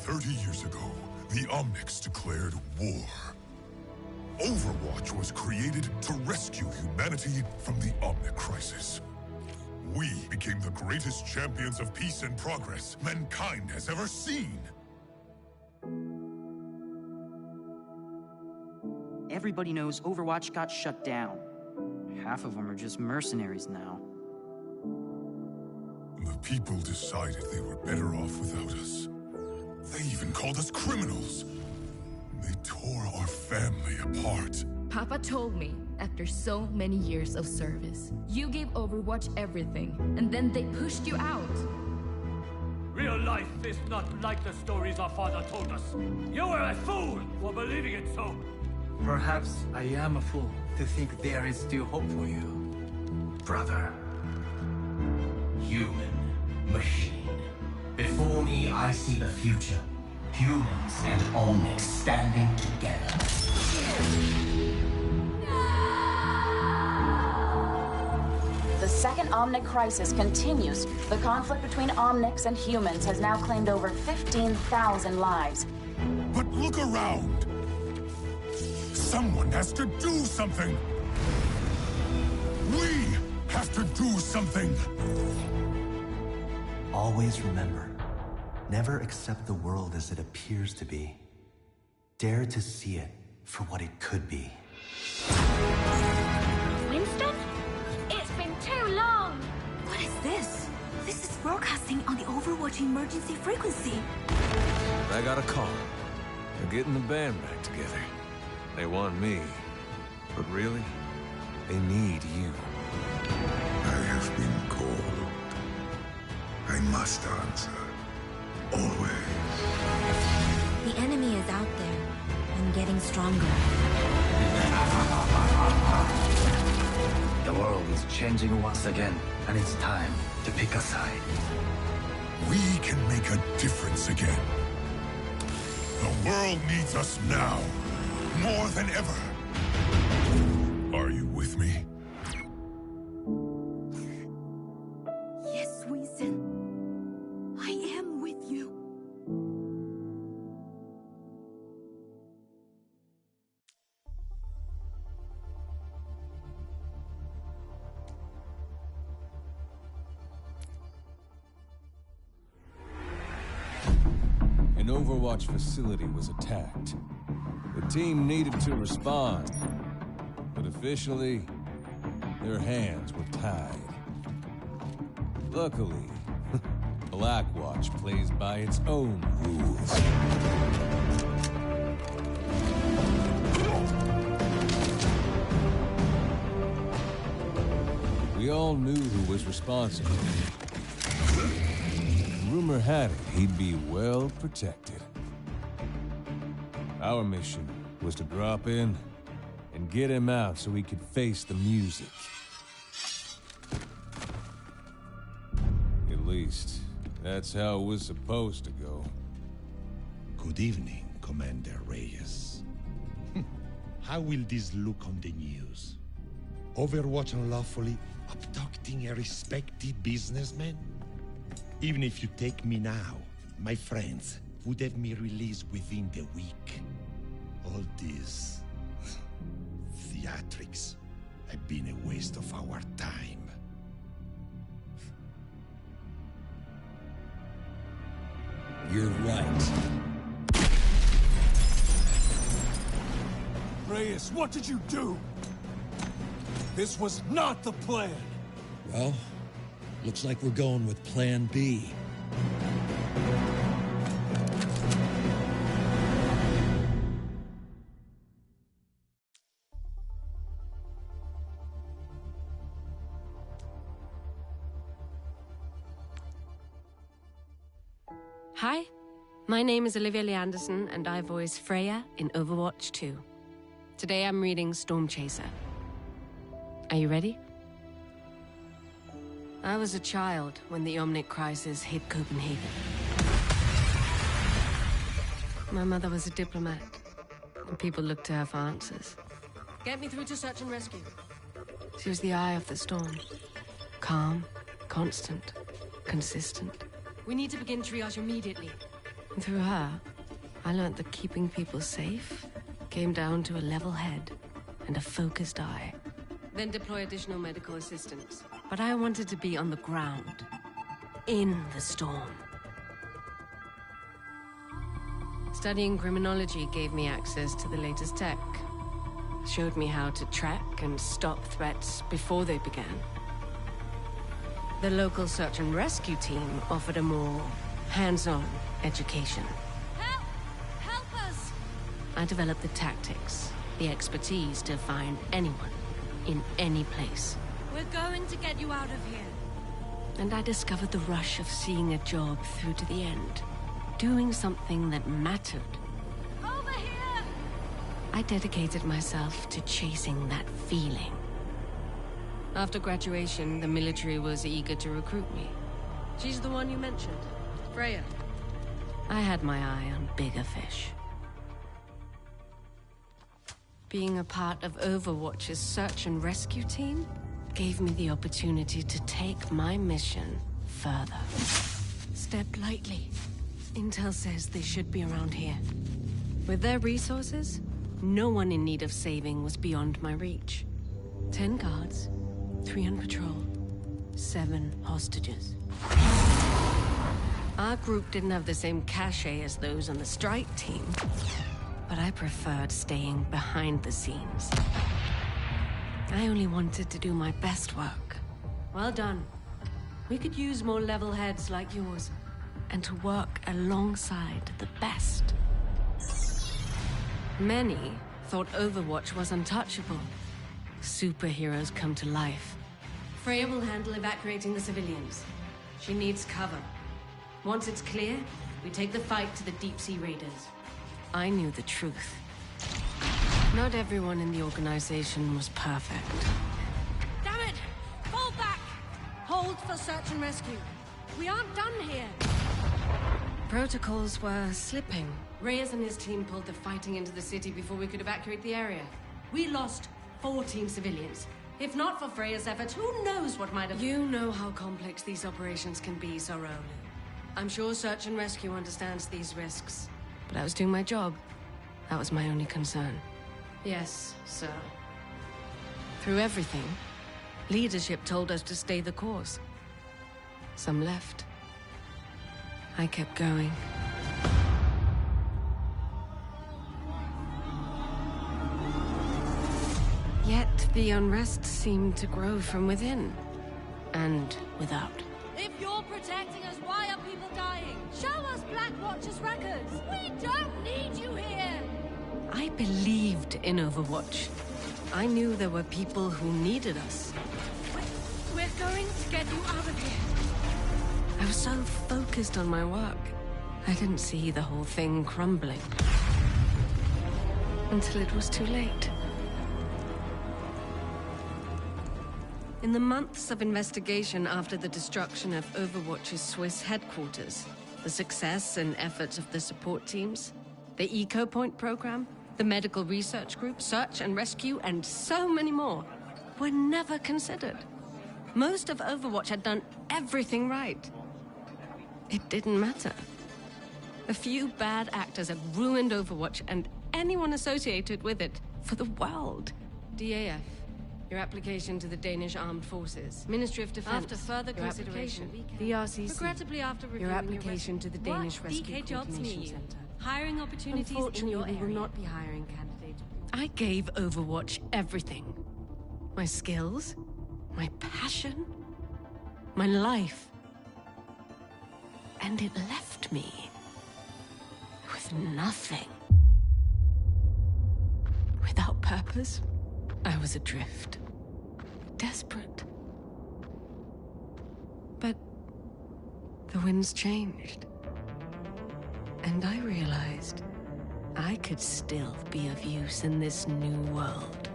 30 years ago, the Omnics declared war. Overwatch was created to rescue humanity from the Omnic crisis. We became the greatest champions of peace and progress mankind has ever seen. Everybody knows Overwatch got shut down. Half of them are just mercenaries now. The people decided they were better off without us. They even called us criminals. They tore our family apart. Papa told me, after so many years of service, you gave Overwatch everything, and then they pushed you out. Real life is not like the stories our father told us. You were a fool for believing it so. Perhaps I am a fool to think there is still hope for you, brother. Human, machine. Before me, I see the future. Humans and Omnics standing together. The second Omnic crisis continues. The conflict between Omnics and humans has now claimed over 15,000 lives. But look around! Someone has to do something! We have to do something! Always remember, never accept the world as it appears to be. Dare to see it for what it could be. Winston? It's been too long! What is this? This is broadcasting on the Overwatch emergency frequency. I got a call. They're getting the band back together. They want me. But really, they need you. I have been called. I must answer. Always. The enemy is out there and getting stronger. The world is changing once again, and it's time to pick a side. We can make a difference again. The world needs us now, more than ever. Are you with me? Yes, Winston. I am with you. An Overwatch facility was attacked. The team needed to respond, but officially, their hands were tied. Luckily, Blackwatch plays by its own rules. We all knew who was responsible. Rumor had it he'd be well protected. Our mission was to drop in and get him out so he could face the music. At least, that's how it was supposed to go. Good evening, Commander Reyes. How will this look on the news? Overwatch unlawfully abducting a respected businessman? Even if you take me now, my friends would have me released within the week. All this theatrics have been a waste of our time. You're right. Reyes, what did you do? This was not the plan! Well, looks like we're going with Plan B. Hi, my name is Olivia Lee Anderson, and I voice Freya in Overwatch 2. Today I'm reading Storm Chaser. Are you ready? I was a child when the Omnic crisis hit Copenhagen. My mother was a diplomat, and people looked to her for answers. Get me through to search and rescue. She was the eye of the storm. Calm, constant, consistent. We need to begin triage immediately. And through her, I learned that keeping people safe came down to a level head and a focused eye. Then deploy additional medical assistance. But I wanted to be on the ground, in the storm. Studying criminology gave me access to the latest tech. Showed me how to track and stop threats before they began. The local search and rescue team offered a more hands-on education. Help! Help us! I developed the tactics, the expertise to find anyone, in any place. We're going to get you out of here. And I discovered the rush of seeing a job through to the end. Doing something that mattered. Over here! I dedicated myself to chasing that feeling. After graduation, the military was eager to recruit me. She's the one you mentioned, Freya. I had my eye on bigger fish. Being a part of Overwatch's search and rescue team gave me the opportunity to take my mission further. Step lightly. Intel says they should be around here. With their resources, no one in need of saving was beyond my reach. 10 guards, 3 on patrol, 7 hostages. Our group didn't have the same cachet as those on the strike team, but I preferred staying behind the scenes. I only wanted to do my best work. Well done. We could use more level heads like yours, and to work alongside the best. Many thought Overwatch was untouchable. Superheroes come to life. Freya will handle evacuating the civilians. She needs cover. Once it's clear, we take the fight to the deep-sea raiders. I knew the truth. Not everyone in the organization was perfect. Damn it! Fall back! Hold for search and rescue. We aren't done here. Protocols were slipping. Reyes and his team pulled the fighting into the city before we could evacuate the area. We lost 14 civilians. If not for Freya's efforts, who knows what might have... You know how complex these operations can be, Sorolu. I'm sure Search and Rescue understands these risks. But I was doing my job. That was my only concern. Yes, sir. Through everything, leadership told us to stay the course. Some left. I kept going. Yet the unrest seemed to grow from within. And without. If you're protecting us, why are people dying? Show us Black Watch's records. We don't need you here. I believed in Overwatch. I knew there were people who needed us. We're going to get you out of here. I was so focused on my work, I didn't see the whole thing crumbling. Until it was too late. In the months of investigation after the destruction of Overwatch's Swiss headquarters, the success and efforts of the support teams, the Eco Point program, the medical research group, search and rescue, and so many more were never considered. Most of Overwatch had done everything right. It didn't matter. A few bad actors had ruined Overwatch and anyone associated with it for the world. DAF, your application to the Danish Armed Forces. Ministry of Defense. After further consideration, the RCC. Regrettably, after reviewing your application to the Danish what Rescue DK jobs Coordination mean? Center. Hiring opportunities in Unfortunately, your we area. will not be hiring candidates. I gave Overwatch everything. My skills, my passion, my life. And it left me with nothing. Without purpose, I was adrift. Desperate. But the winds changed. And I realized I could still be of use in this new world.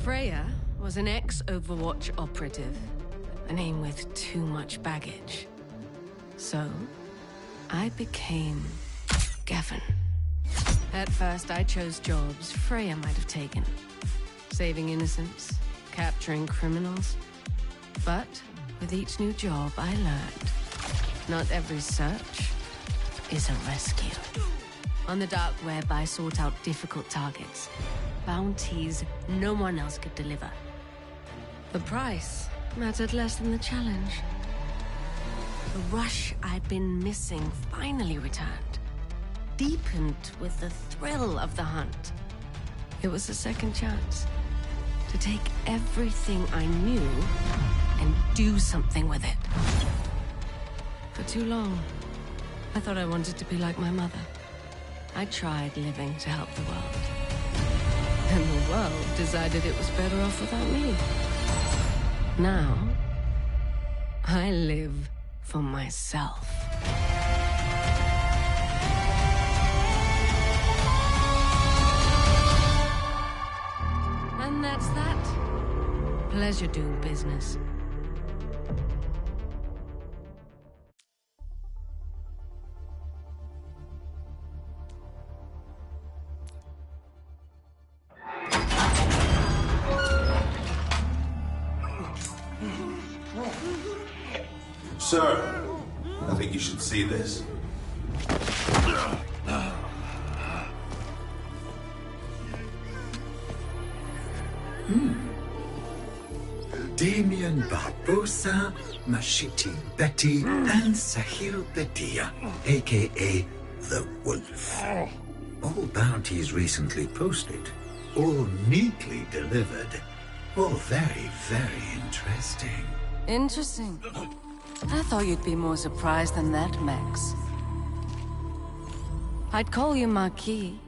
Freya was an ex-Overwatch operative, a name with too much baggage. So, I became Gavin. At first, I chose jobs Freya might have taken. Saving innocents, capturing criminals. But with each new job, I learned not every search isn't rescue. On the dark web, I sought out difficult targets. Bounties no one else could deliver. The price mattered less than the challenge. The rush I'd been missing finally returned, deepened with the thrill of the hunt. It was a second chance to take everything I knew and do something with it. For too long, I thought I wanted to be like my mother. I tried living to help the world. And the world decided it was better off without me. Now, I live for myself. And that's that. Pleasure doing business. Sir, I think you should see this. Damien Barbosa, Mashiti Betty, and Sahil Bedia, aka The Wolf. All bounties recently posted, all neatly delivered, all very, very interesting. Interesting. I thought you'd be more surprised than that, Max. I'd call you Marquis,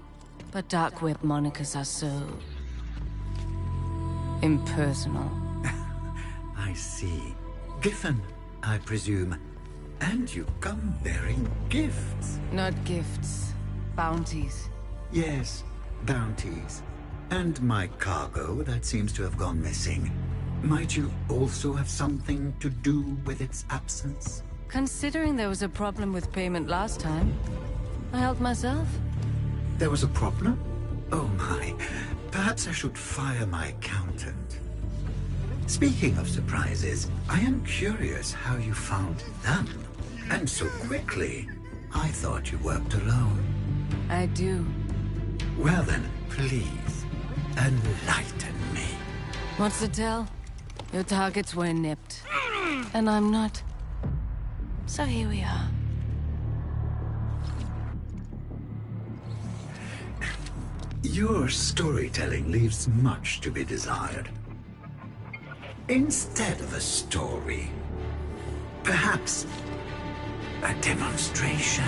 but dark web monikers are so... impersonal. I see. Giffen, I presume. And you come bearing gifts. Not gifts. Bounties. Yes, bounties. And my cargo that seems to have gone missing. Might you also have something to do with its absence? Considering there was a problem with payment last time, I helped myself. There was a problem? Oh my. Perhaps I should fire my accountant. Speaking of surprises, I am curious how you found them. And so quickly. I thought you worked alone. I do. Well then, please, enlighten me. What's the tell? Your targets were nipped. And I'm not. So here we are. Your storytelling leaves much to be desired. Instead of a story, perhaps a demonstration.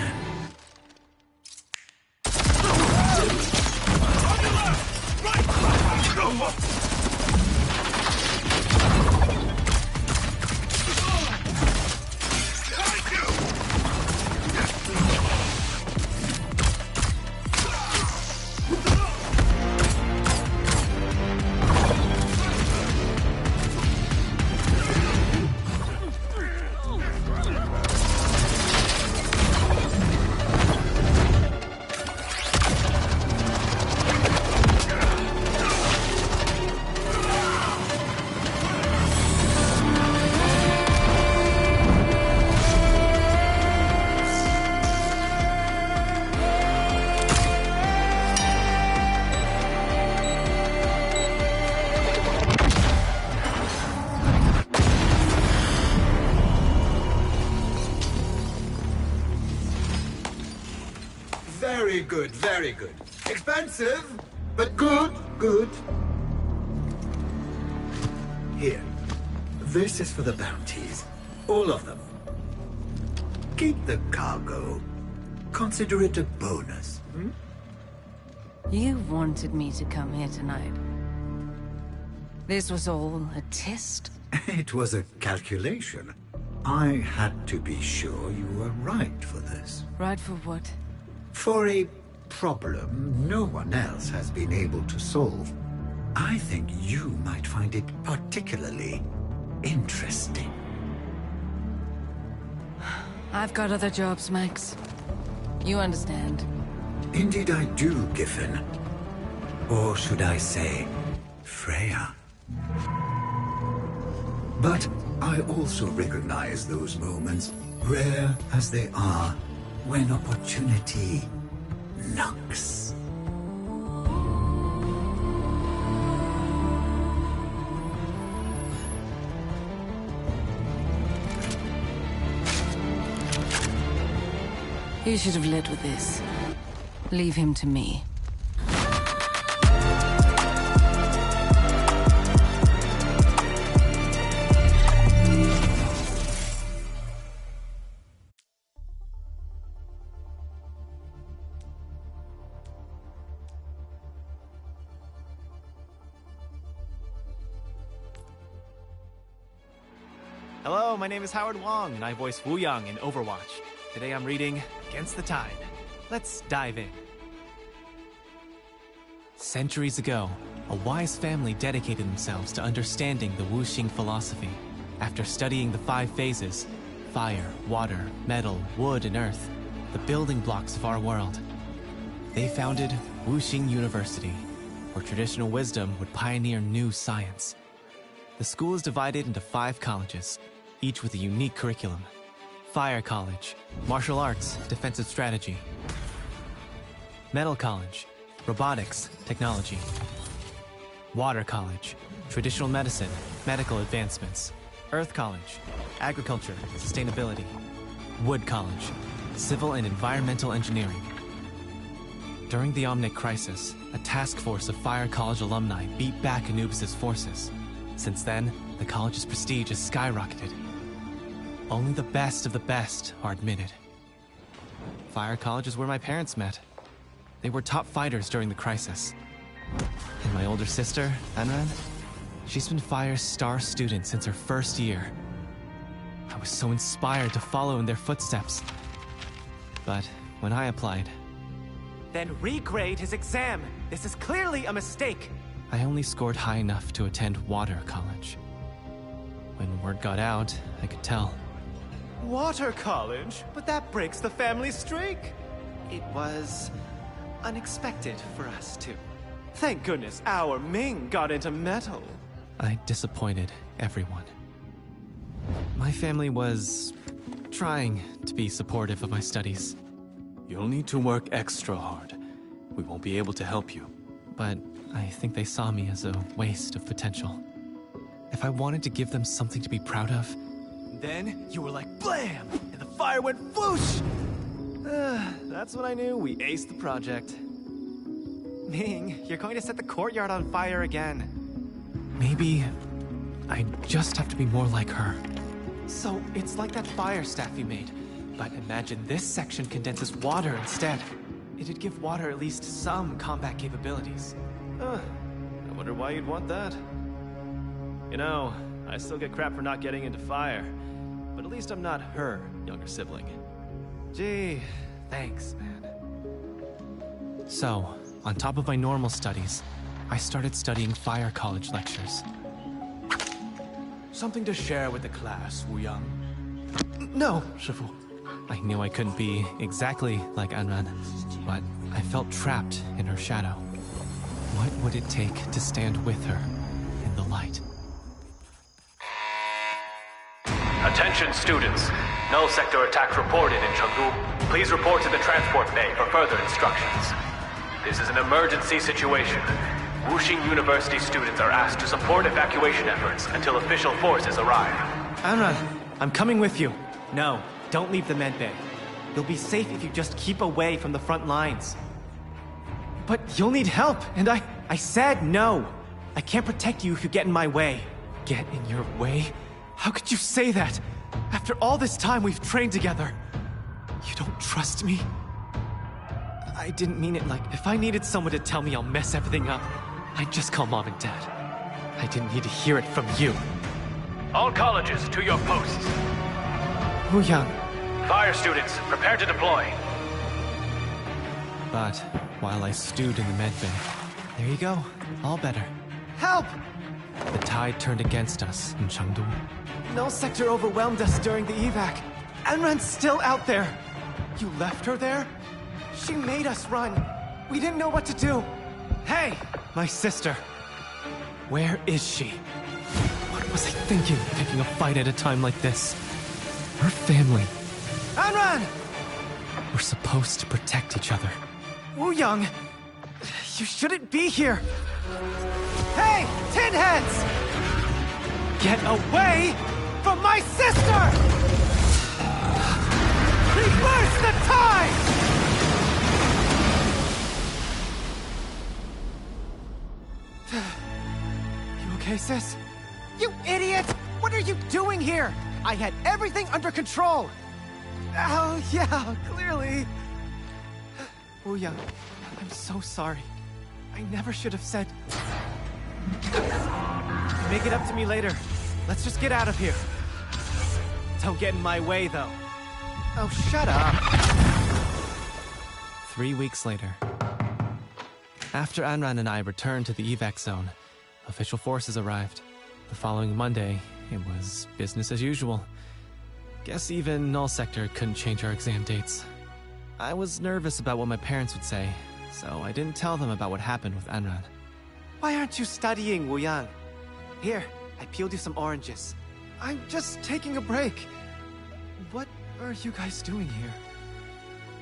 Very good, very good. Expensive, but good, good. Here. This is for the bounties. All of them. Keep the cargo. Consider it a bonus. You wanted me to come here tonight. This was all a test? It was a calculation. I had to be sure you were right for this. Right for what? For a problem no one else has been able to solve. I think you might find it particularly interesting. I've got other jobs, Max. You understand. Indeed I do, Giffen. Or should I say, Freya. But I also recognize those moments, rare as they are, when opportunity knocks. He should have led with this. Leave him to me. Hello, my name is Howard Wong, and I voice Wu Yang in Overwatch. Today I'm reading Against the Tide. Let's dive in. Centuries ago, a wise family dedicated themselves to understanding the Wuxing philosophy. After studying the 5 phases, fire, water, metal, wood, and earth, the building blocks of our world, they founded Wuxing University, where traditional wisdom would pioneer new science. The school is divided into 5 colleges, each with a unique curriculum. Fire College, Martial Arts, Defensive Strategy. Metal College, Robotics, Technology. Water College, Traditional Medicine, Medical Advancements. Earth College, Agriculture, Sustainability. Wood College, Civil and Environmental Engineering. During the Omnic Crisis, a task force of Fire College alumni beat back Anubis' forces. Since then, the college's prestige has skyrocketed. Only the best of the best are admitted. Fire College is where my parents met. They were top fighters during the crisis. And my older sister, Anran, she's been Fire's star student since her first year. I was so inspired to follow in their footsteps. But when I applied... Then regrade his exam! This is clearly a mistake! I only scored high enough to attend Water College. When word got out, I could tell. Water College? But that breaks the family streak! It was... unexpected for us, too. Thank goodness our Ming got into metal. I disappointed everyone. My family was... trying to be supportive of my studies. You'll need to work extra hard. We won't be able to help you. But I think they saw me as a waste of potential. If I wanted to give them something to be proud of... Then you were like blam! And the fire went whoosh! That's when I knew we aced the project. Ming, you're going to set the courtyard on fire again. Maybe I just have to be more like her. So it's like that fire staff you made. But imagine this section condenses water instead. It'd give water at least some combat capabilities. I wonder why you'd want that. You know, I still get crap for not getting into fire. But at least I'm not her younger sibling. Gee, thanks, man. So, on top of my normal studies, I started studying Fire College lectures. Something to share with the class, Wu Yang? No, Shifu. I knew I couldn't be exactly like Anran, but I felt trapped in her shadow. What would it take to stand with her in the light? Attention students. Null sector attack reported in Chengdu. Please report to the transport bay for further instructions. This is an emergency situation. Wuxing University students are asked to support evacuation efforts until official forces arrive. Anran, I'm coming with you. No, don't leave the med bay. You'll be safe if you just keep away from the front lines. But you'll need help, and I said no. I can't protect you if you get in my way. Get in your way? How could you say that? After all this time we've trained together. You don't trust me? I didn't mean it like if I needed someone to tell me I'll mess everything up, I'd just call Mom and Dad. I didn't need to hear it from you. All colleges to your posts. Wu Yang. Fire students, prepare to deploy. But while I stewed in the med bay, there you go, all better. Help! The tide turned against us in Chengdu. Null sector overwhelmed us during the evac. Anran's still out there. You left her there? She made us run. We didn't know what to do. Hey, my sister. Where is she? What was I thinking, picking a fight at a time like this? Her family. Anran! We're supposed to protect each other. Wu Young, you shouldn't be here. Hey, tin heads! Get away from my sister! Reverse the tide! You okay, sis? You idiot! What are you doing here? I had everything under control! Oh, yeah, clearly. Wu Young, I'm so sorry. I never should have said... Make it up to me later. Let's just get out of here. Don't get in my way, though. Oh, shut up. 3 weeks later. After Anran and I returned to the evac zone, official forces arrived. The following Monday, it was business as usual. Guess even Null Sector couldn't change our exam dates. I was nervous about what my parents would say, so I didn't tell them about what happened with Anran. Why aren't you studying, Wu Yang? Here, I peeled you some oranges. I'm just taking a break. What are you guys doing here?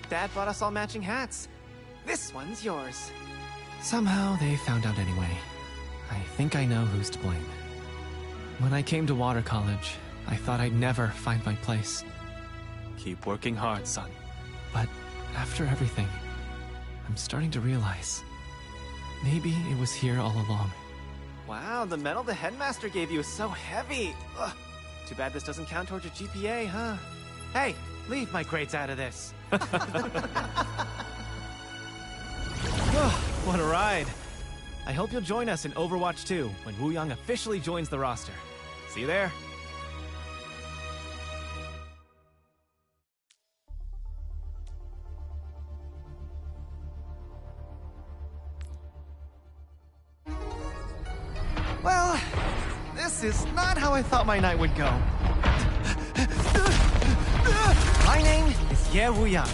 Dad bought us all matching hats. This one's yours. Somehow they found out anyway. I think I know who's to blame. When I came to Water College, I thought I'd never find my place. Keep working hard, son. But after everything, I'm starting to realize maybe it was here all along. Wow, the medal the headmaster gave you is so heavy. Ugh. Too bad this doesn't count towards your GPA, huh? Hey, leave my grades out of this. What a ride. I hope you'll join us in Overwatch 2 when Wu Yang officially joins the roster. See you there. Well, this is not how I thought my night would go. My name is Ye Wu Yang.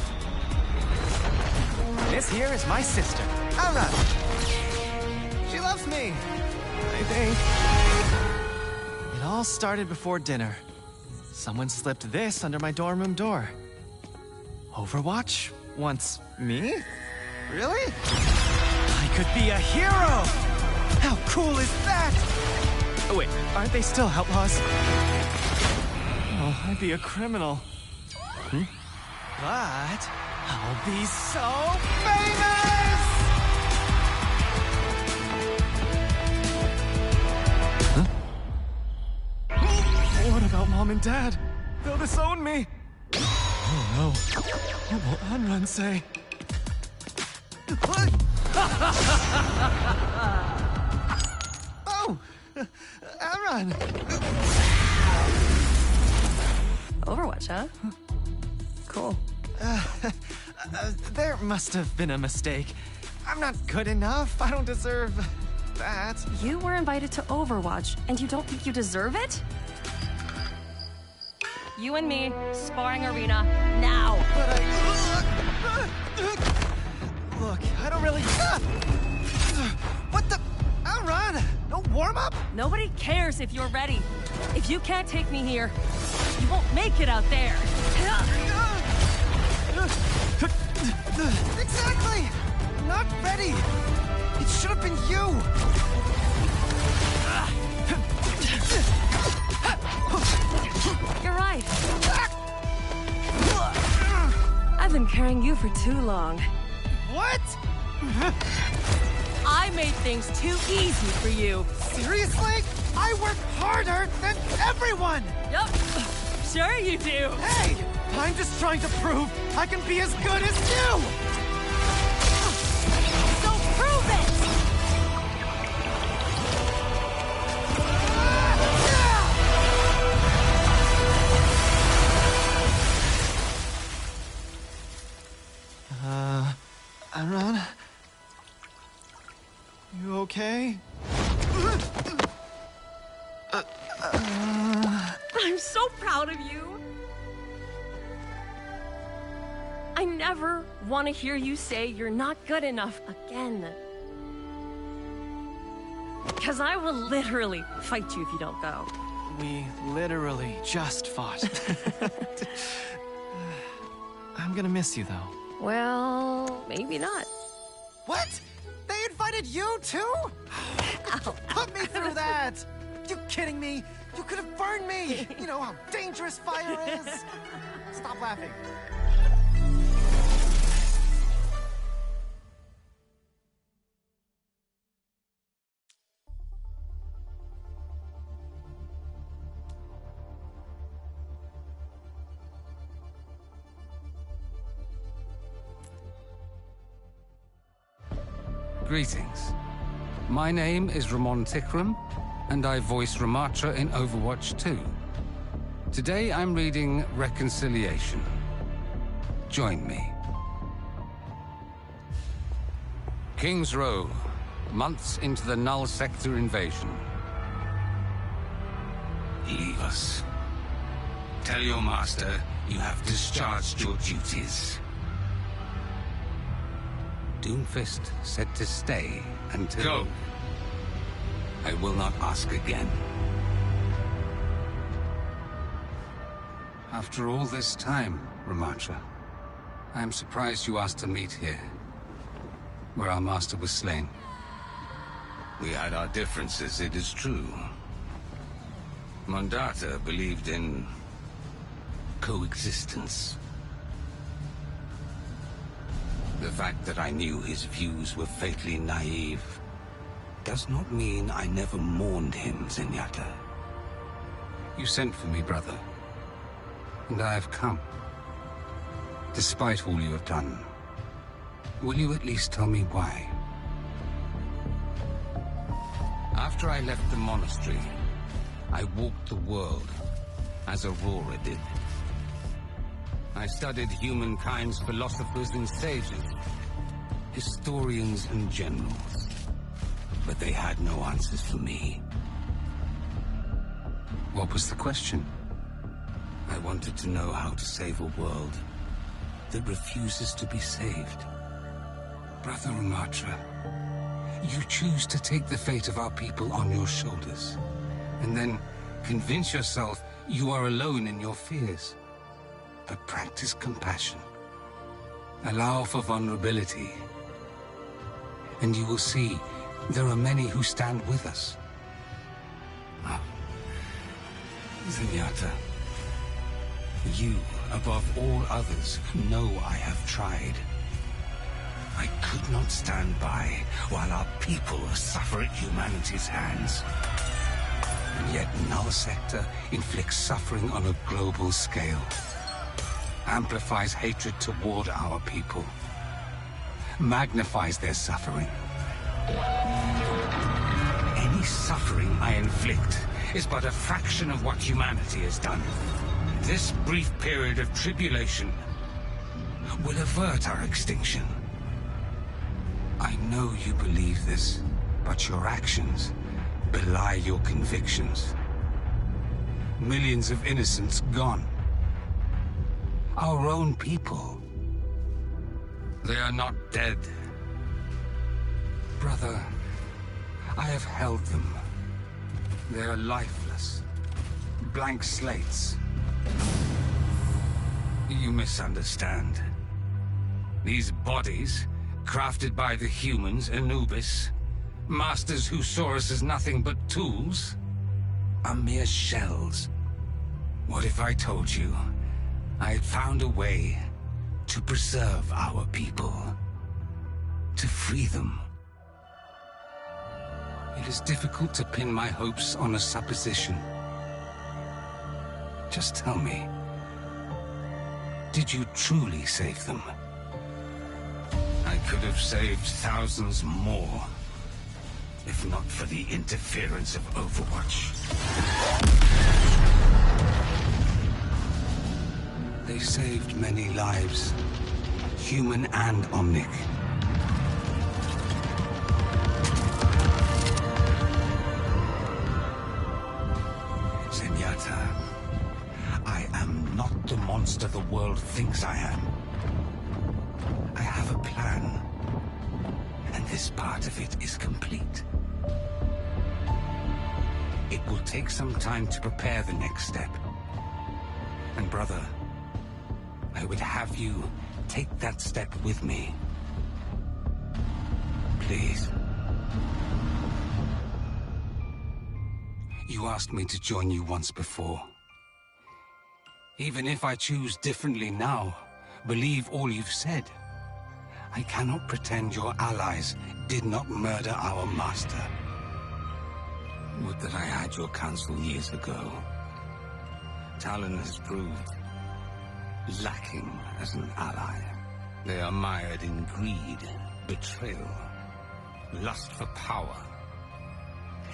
This here is my sister, Anran. She loves me, I think. It all started before dinner. Someone slipped this under my dorm room door. Overwatch wants me? Really? I could be a hero! How cool is that? Oh, wait, aren't they still outlaws? Oh, I'd be a criminal. But I'll be so famous! What about Mom and Dad? They'll disown me. Oh no. What will Anran say? Oh! Anran! Overwatch, huh? Cool. There must have been a mistake. I'm not good enough. I don't deserve that. You were invited to Overwatch, and you don't think you deserve it? You and me, sparring arena, now! But Look, I don't really... What the... Anran! No warm-up? Nobody cares if you're ready. If you can't take me here, you won't make it out there. Exactly! Not ready! It should have been you! You're right. I've been carrying you for too long. What? I made things too easy for you. Seriously? I work harder than everyone! Yup. Sure you do. Hey! I'm just trying to prove I can be as good as you! So prove it! Anran? You okay? I'm so proud of you. I never want to hear you say you're not good enough again. Because I will literally fight you if you don't go. We literally just fought. I'm gonna miss you, though. Well, maybe not. What? They invited you too? Put me through that! You kidding me? You could have burned me! You know how dangerous fire is! Stop laughing. Greetings. My name is Ramon Tikram, and I voice Ramatra in Overwatch 2. Today I'm reading Reconciliation. Join me. King's Row, months into the Null Sector invasion. Leave us. Tell your master you have discharged your duties. Doomfist said to stay until... Go. I will not ask again. After all this time, Ramatra, I am surprised you asked to meet here, where our master was slain. We had our differences, it is true. Mandata believed in coexistence. The fact that I knew his views were fatally naive does not mean I never mourned him, Zenyatta. You sent for me, brother, and I have come. Despite all you have done, will you at least tell me why? After I left the monastery, I walked the world, as Aurora did. I studied humankind's philosophers and sages, historians and generals, but they had no answers for me. What was the question? I wanted to know how to save a world that refuses to be saved. Brother Ramatra, you choose to take the fate of our people on your shoulders, and then convince yourself you are alone in your fears. But practice compassion. Allow for vulnerability. And you will see there are many who stand with us. Zenyatta, you, above all others, know I have tried. I could not stand by while our people suffer at humanity's hands. And yet Null Sector inflicts suffering on a global scale. Amplifies hatred toward our people. Magnifies their suffering. Any suffering I inflict is but a fraction of what humanity has done. This brief period of tribulation will avert our extinction. I know you believe this, but your actions belie your convictions. Millions of innocents gone. Our own people. They are not dead. Brother, I have held them. They are lifeless. Blank slates. You misunderstand. These bodies, crafted by the humans, Anubis, masters who saw us as nothing but tools, are mere shells. What if I told you I had found a way to preserve our people, to free them? It is difficult to pin my hopes on a supposition. Just tell me, did you truly save them? I could have saved thousands more, if not for the interference of Overwatch. They saved many lives, human and Omnic. Zenyatta, I am not the monster the world thinks I am. I have a plan, and this part of it is complete. It will take some time to prepare the next step. And brother, I would have you take that step with me. Please. You asked me to join you once before. Even if I choose differently now, believe all you've said. I cannot pretend your allies did not murder our master. Would that I had your counsel years ago. Talon has proved lacking as an ally. They are mired in greed, betrayal, lust for power.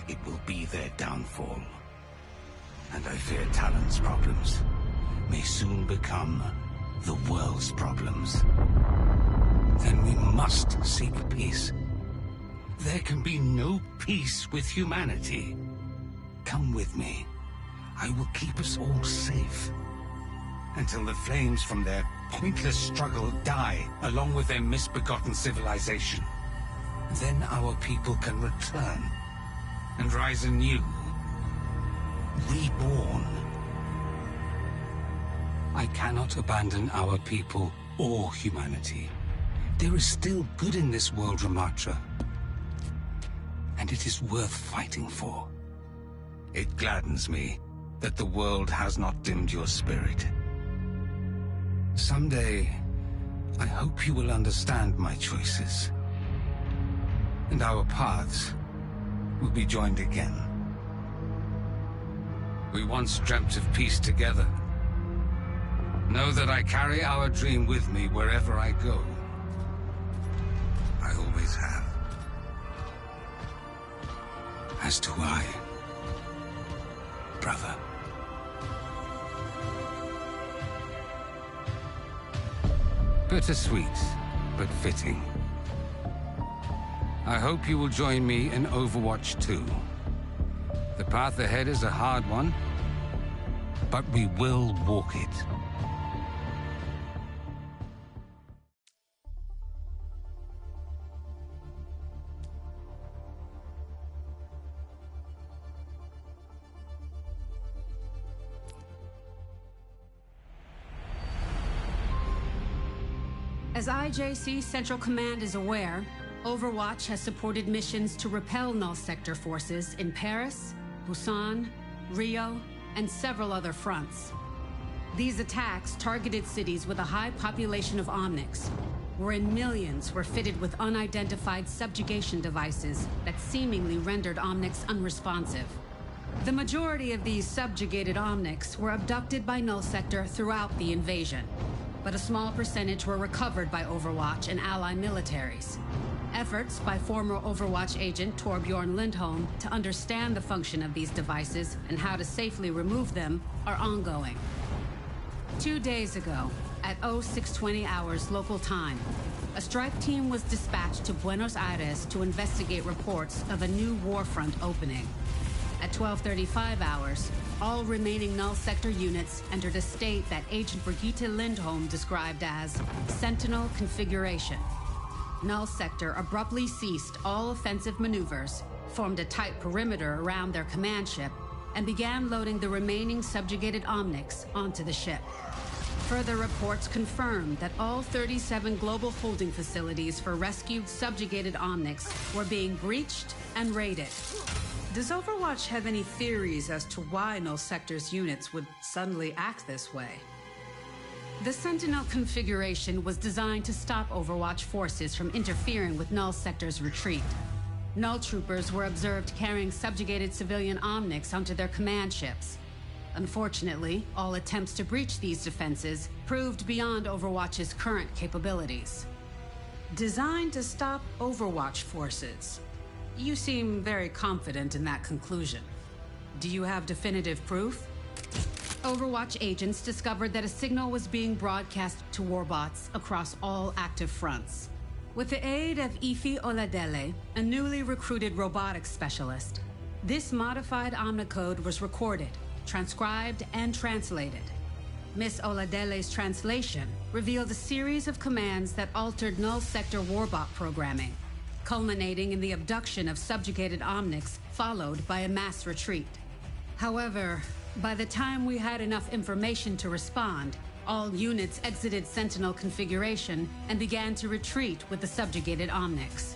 It will be their downfall. And I fear Talon's problems may soon become the world's problems. Then we must seek peace. There can be no peace with humanity. Come with me. I will keep us all safe. Until the flames from their pointless struggle die, along with their misbegotten civilization. Then our people can return and rise anew, reborn. I cannot abandon our people or humanity. There is still good in this world, Ramatra. And it is worth fighting for. It gladdens me that the world has not dimmed your spirit. Someday, I hope you will understand my choices. And our paths will be joined again. We once dreamt of peace together. Know that I carry our dream with me wherever I go. I always have. As do I, brother. Bittersweet, but fitting. I hope you will join me in Overwatch 2. The path ahead is a hard one, but we will walk it. As IJC Central Command is aware, Overwatch has supported missions to repel Null Sector forces in Paris, Busan, Rio, and several other fronts. These attacks targeted cities with a high population of Omnics, wherein millions were fitted with unidentified subjugation devices that seemingly rendered Omnics unresponsive. The majority of these subjugated Omnics were abducted by Null Sector throughout the invasion, but a small percentage were recovered by Overwatch and ally militaries. Efforts by former Overwatch agent Torbjorn Lindholm to understand the function of these devices and how to safely remove them are ongoing. 2 days ago, at 0620 hours local time, a strike team was dispatched to Buenos Aires to investigate reports of a new warfront opening. At 12:35 hours, all remaining Null Sector units entered a state that Agent Brigitte Lindholm described as Sentinel configuration. Null Sector abruptly ceased all offensive maneuvers, formed a tight perimeter around their command ship, and began loading the remaining subjugated Omnics onto the ship. Further reports confirmed that all 37 global holding facilities for rescued subjugated Omnics were being breached and raided. Does Overwatch have any theories as to why Null Sector's units would suddenly act this way? The Sentinel configuration was designed to stop Overwatch forces from interfering with Null Sector's retreat. Null troopers were observed carrying subjugated civilian Omnics onto their command ships. Unfortunately, all attempts to breach these defenses proved beyond Overwatch's current capabilities. Designed to stop Overwatch forces. You seem very confident in that conclusion. Do you have definitive proof? Overwatch agents discovered that a signal was being broadcast to warbots across all active fronts. With the aid of Ifi Oladele, a newly recruited robotics specialist, this modified omnicode was recorded, transcribed, and translated. Miss Oladele's translation revealed a series of commands that altered Null Sector warbot programming, culminating in the abduction of subjugated Omnics, followed by a mass retreat. However, by the time we had enough information to respond, All units exited Sentinel configuration and began to retreat with the subjugated Omnics.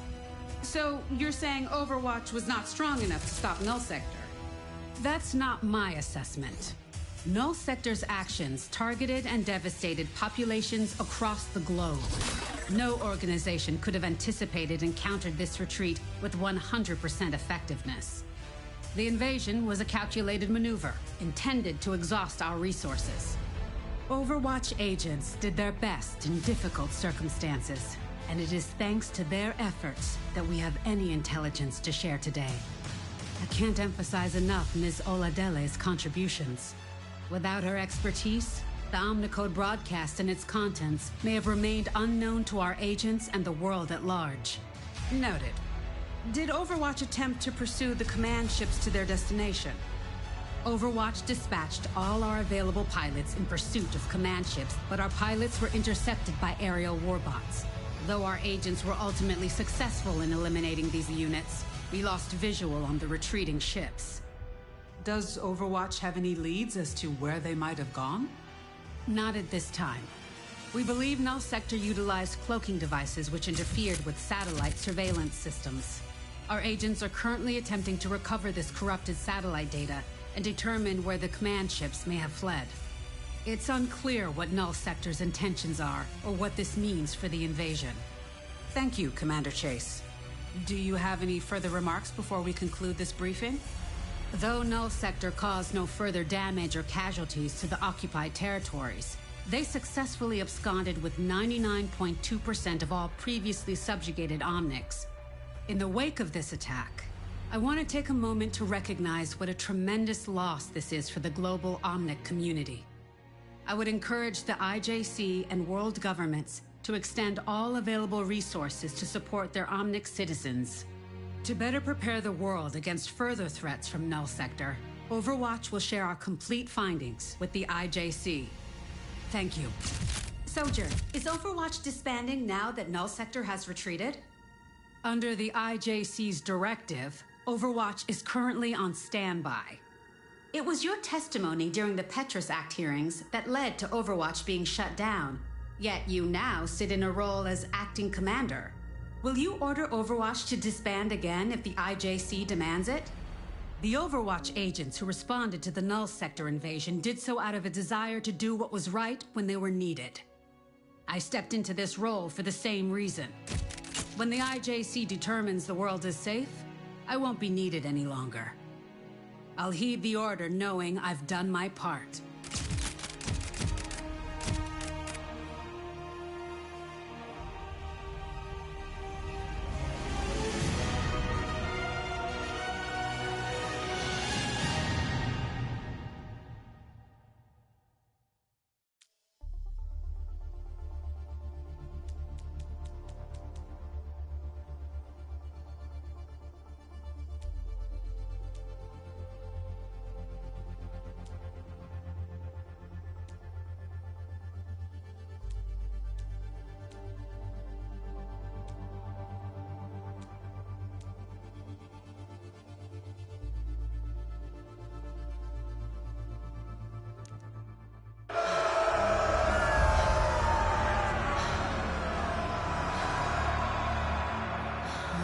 So, you're saying Overwatch was not strong enough to stop Null Sector? That's not my assessment. Null Sector's actions targeted and devastated populations across the globe. No organization could have anticipated and countered this retreat with 100% effectiveness. The invasion was a calculated maneuver, intended to exhaust our resources. Overwatch agents did their best in difficult circumstances, and it is thanks to their efforts that we have any intelligence to share today. I can't emphasize enough Ms. Oladele's contributions. Without her expertise, the Omnicode broadcast and its contents may have remained unknown to our agents and the world at large. Noted. Did Overwatch attempt to pursue the command ships to their destination? Overwatch dispatched all our available pilots in pursuit of command ships, but our pilots were intercepted by aerial warbots. Though our agents were ultimately successful in eliminating these units, we lost visual on the retreating ships. Does Overwatch have any leads as to where they might have gone? Not at this time. We believe Null Sector utilized cloaking devices which interfered with satellite surveillance systems. Our agents are currently attempting to recover this corrupted satellite data and determine where the command ships may have fled. It's unclear what Null Sector's intentions are or what this means for the invasion. Thank you, Commander Chase. Do you have any further remarks before we conclude this briefing? Though Null Sector caused no further damage or casualties to the occupied territories, they successfully absconded with 99.2% of all previously subjugated Omnics. In the wake of this attack, I want to take a moment to recognize what a tremendous loss this is for the global Omnic community. I would encourage the IJC and world governments to extend all available resources to support their Omnic citizens. To better prepare the world against further threats from Null Sector, Overwatch will share our complete findings with the IJC. Thank you. Soldier, is Overwatch disbanding now that Null Sector has retreated? Under the IJC's directive, Overwatch is currently on standby. It was your testimony during the Petrus Act hearings that led to Overwatch being shut down. Yet you now sit in a role as acting commander. Will you order Overwatch to disband again if the IJC demands it? The Overwatch agents who responded to the Null Sector invasion did so out of a desire to do what was right when they were needed. I stepped into this role for the same reason. When the IJC determines the world is safe, I won't be needed any longer. I'll heed the order knowing I've done my part.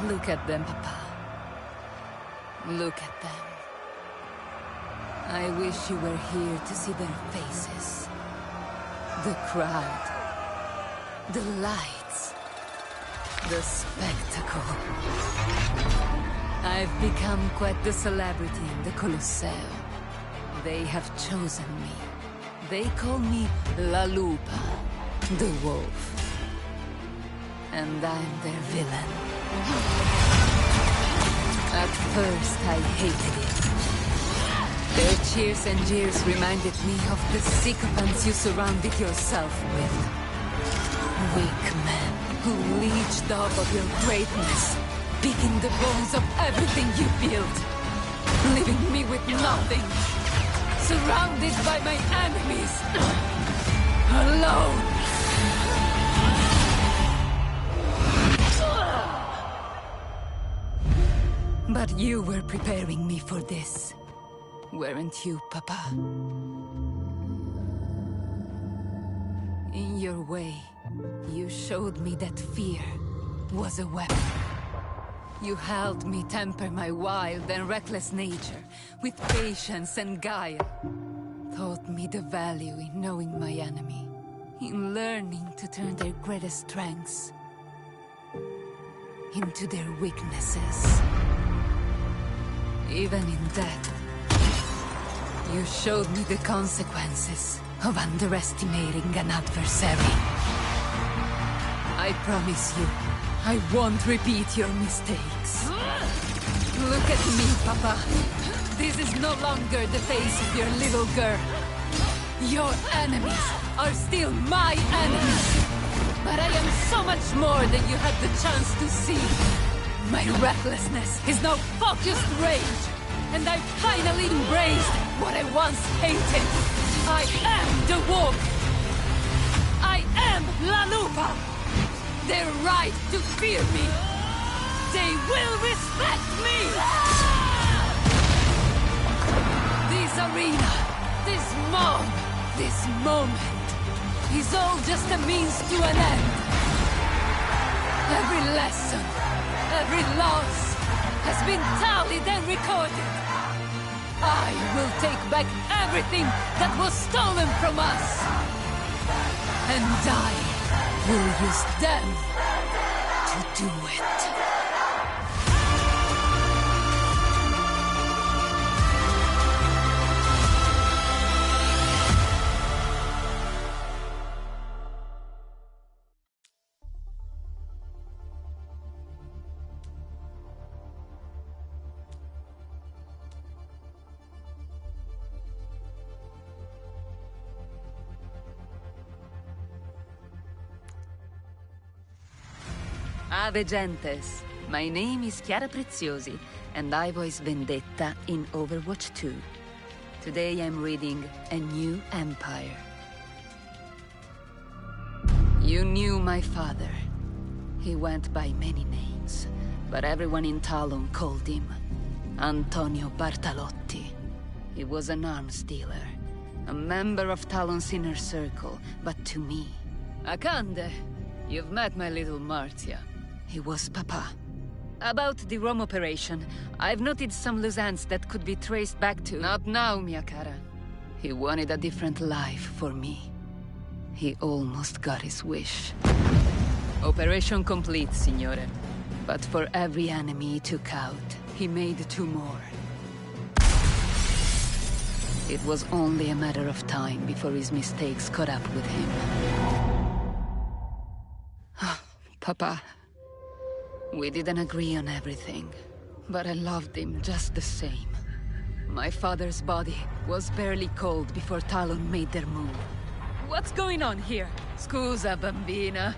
Look at them, Papa. Look at them. I wish you were here to see their faces. The crowd. The lights. The spectacle. I've become quite the celebrity in the Colosseo. They have chosen me. They call me La Lupa, the wolf. And I'm their villain. At first, I hated it. Their cheers and jeers reminded me of the sycophants you surrounded yourself with. Weak men who leeched off of your greatness, picking the bones of everything you built, leaving me with nothing, surrounded by my enemies, alone. But you were preparing me for this, weren't you, Papa? In your way, you showed me that fear was a weapon. You helped me temper my wild and reckless nature with patience and guile. Taught me the value in knowing my enemy, in learning to turn their greatest strengths into their weaknesses. Even in death, you showed me the consequences of underestimating an adversary. I promise you, I won't repeat your mistakes. Look at me, Papa. This is no longer the face of your little girl. Your enemies are still my enemies. But I am so much more than you had the chance to see. My recklessness is now focused rage. And I finally embraced what I once hated. I am the wolf. I am La Lupa. They're right to fear me. They will respect me! This arena, this mob, this moment is all just a means to an end. Every lesson, every loss has been tallied and recorded. I will take back everything that was stolen from us. And I will use them to do it. Ave Gentes, my name is Chiara Preziosi, and I voice Vendetta in Overwatch 2. Today I'm reading A New Empire. You knew my father. He went by many names, but everyone in Talon called him Antonio Bartalotti. He was an arms dealer, a member of Talon's inner circle, but to me... Akande, you've met my little Martia. He was Papa. About the Rome operation, I've noted some loose ends that could be traced back to... Not now, mia cara. He wanted a different life for me. He almost got his wish. Operation complete, signore. But for every enemy he took out, he made 2 more. It was only a matter of time before his mistakes caught up with him. Papa... We didn't agree on everything, but I loved him just the same. My father's body was barely cold before Talon made their move. What's going on here? Scusa, bambina.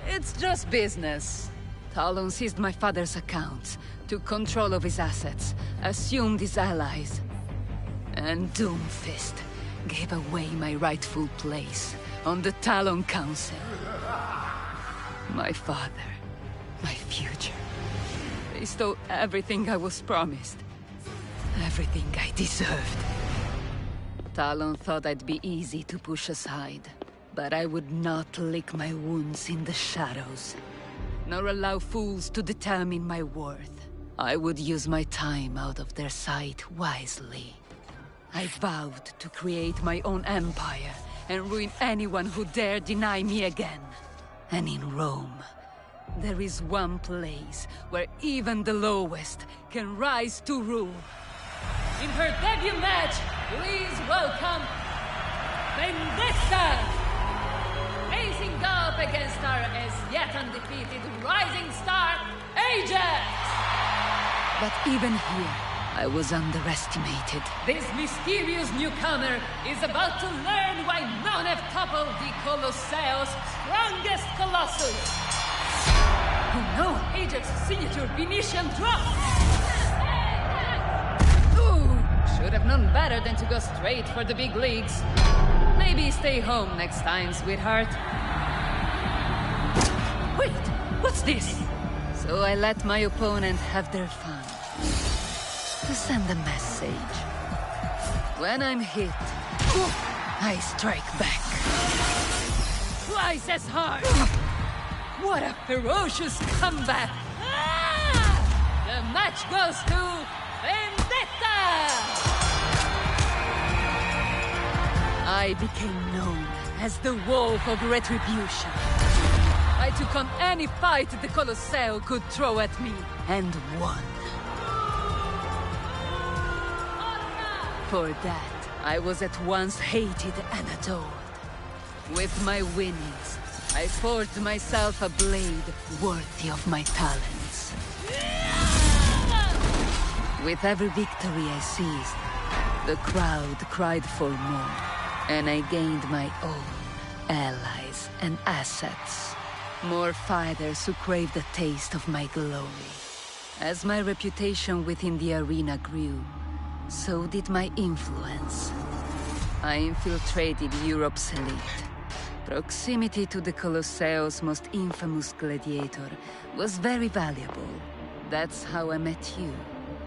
It's just business. Talon seized my father's accounts, took control of his assets, assumed his allies. And Doomfist gave away my rightful place on the Talon Council. My father... my future. They stole everything I was promised. Everything I deserved. Talon thought I'd be easy to push aside. But I would not lick my wounds in the shadows. Nor allow fools to determine my worth. I would use my time out of their sight wisely. I vowed to create my own empire and ruin anyone who dare deny me again. And in Rome... there is one place where even the lowest can rise to rule. In her debut match, please welcome... Vendetta! Facing up against our as yet undefeated rising star, Ajax! But even here, I was underestimated. This mysterious newcomer is about to learn why none have toppled the Colosseum's strongest Colossus! Oh no! Ajax's signature Venetian drop! Ooh! Should have known better than to go straight for the big leagues. Maybe stay home next time, sweetheart. Wait! What's this? So I let my opponent have their fun. To send a message. When I'm hit, I strike back. twice as hard! What a ferocious comeback! Ah! The match goes to Vendetta! I became known as the Wolf of Retribution. I took on any fight the Colosseo could throw at me, and won. For that, I was at once hated and adored. With my winnings, I forged myself a blade worthy of my talents. With every victory I seized, the crowd cried for more, and I gained my own allies and assets. More fighters who craved a taste of my glory. As my reputation within the arena grew, so did my influence. I infiltrated Europe's elite. Proximity to the Colosseo's most infamous gladiator was very valuable. That's how I met you,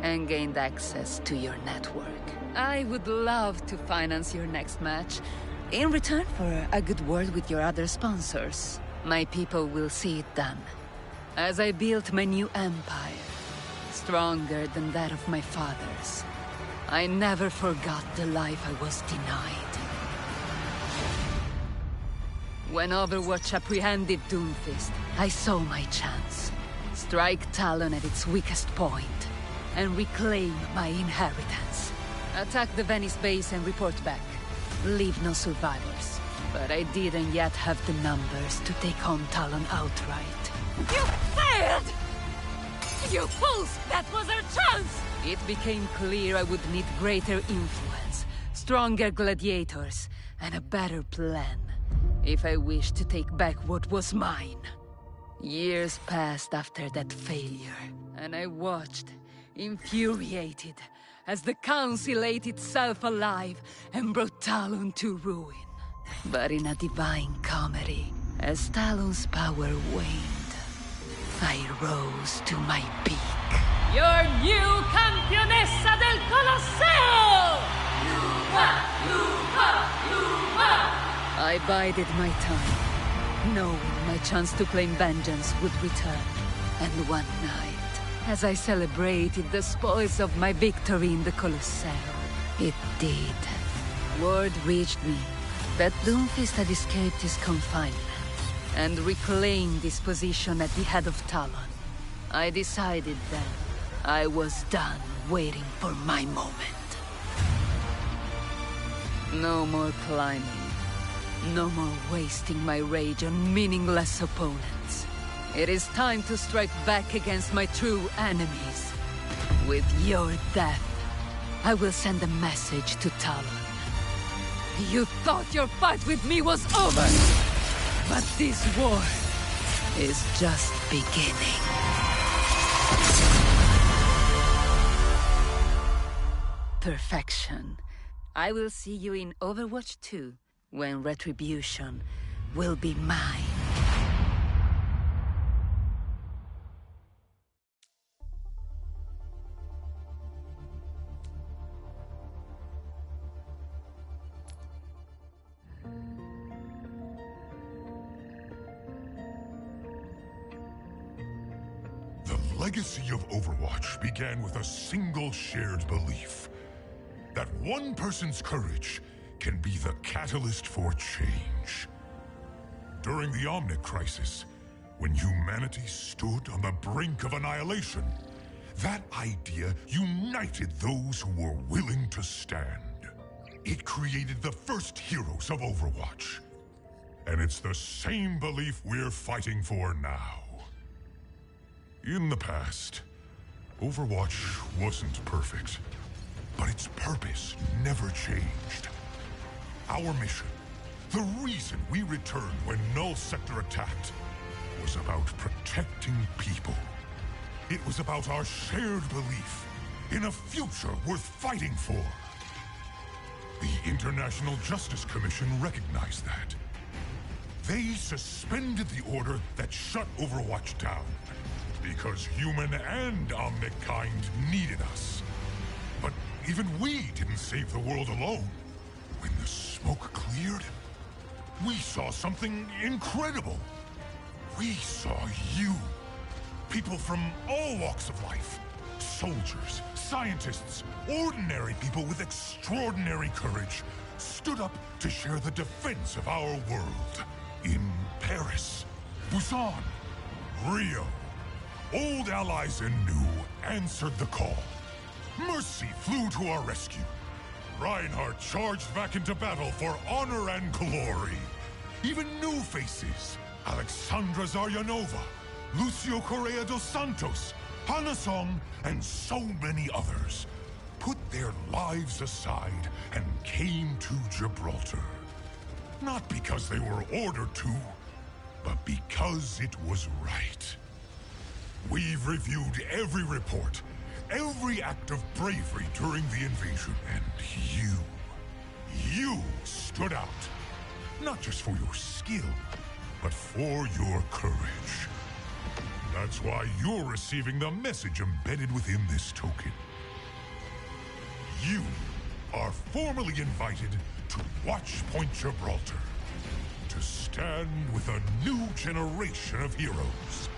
and gained access to your network. I would love to finance your next match, in return for a good word with your other sponsors. My people will see it done. As I built my new empire, stronger than that of my father's, I never forgot the life I was denied. When Overwatch apprehended Doomfist, I saw my chance. Strike Talon at its weakest point, and reclaim my inheritance. Attack the Venice base and report back. Leave no survivors. But I didn't yet have the numbers to take on Talon outright. You failed! You fools! That was our chance! It became clear I would need greater influence, stronger gladiators, and a better plan, if I wished to take back what was mine. Years passed after that failure, and I watched, infuriated, as the Council ate itself alive and brought Talon to ruin. But in a divine comedy, as Talon's power waned, I rose to my peak. Your new Campionessa del Colosseo! I bided my time, knowing my chance to claim vengeance would return. And one night, as I celebrated the spoils of my victory in the Colosseo, it did. Word reached me that Doomfist had escaped his confinement and reclaimed his position at the head of Talon. I decided then I was done waiting for my moment. No more climbing. No more wasting my rage on meaningless opponents. It is time to strike back against my true enemies. With your death, I will send a message to Talon. You thought your fight with me was over, but this war is just beginning. Perfection. I will see you in Overwatch 2, when retribution will be mine. The legacy of Overwatch began with a single shared belief. That one person's courage can be the catalyst for change. During the Omnic Crisis, when humanity stood on the brink of annihilation, that idea united those who were willing to stand. It created the first heroes of Overwatch. And it's the same belief we're fighting for now. In the past, Overwatch wasn't perfect, but its purpose never changed. Our mission, the reason we returned when Null Sector attacked, was about protecting people. It was about our shared belief in a future worth fighting for. The International Justice Commission recognized that. They suspended the order that shut Overwatch down, because human and Omnic kind needed us. But even we didn't save the world alone. When the smoke cleared, we saw something incredible. We saw you. People from all walks of life. Soldiers, scientists, ordinary people with extraordinary courage stood up to share the defense of our world. In Paris, Busan, Rio, old allies and new answered the call. Mercy flew to our rescue. Reinhardt charged back into battle for honor and glory. Even new faces, Alexandra Zaryanova, Lucio Correa dos Santos, Hana Song, and so many others, put their lives aside and came to Gibraltar. Not because they were ordered to, but because it was right. We've reviewed every report, every act of bravery during the invasion, and you stood out. Not just for your skill, but for your courage. That's why you're receiving the message embedded within this token. You are formally invited to Watch Point Gibraltar, to stand with a new generation of heroes.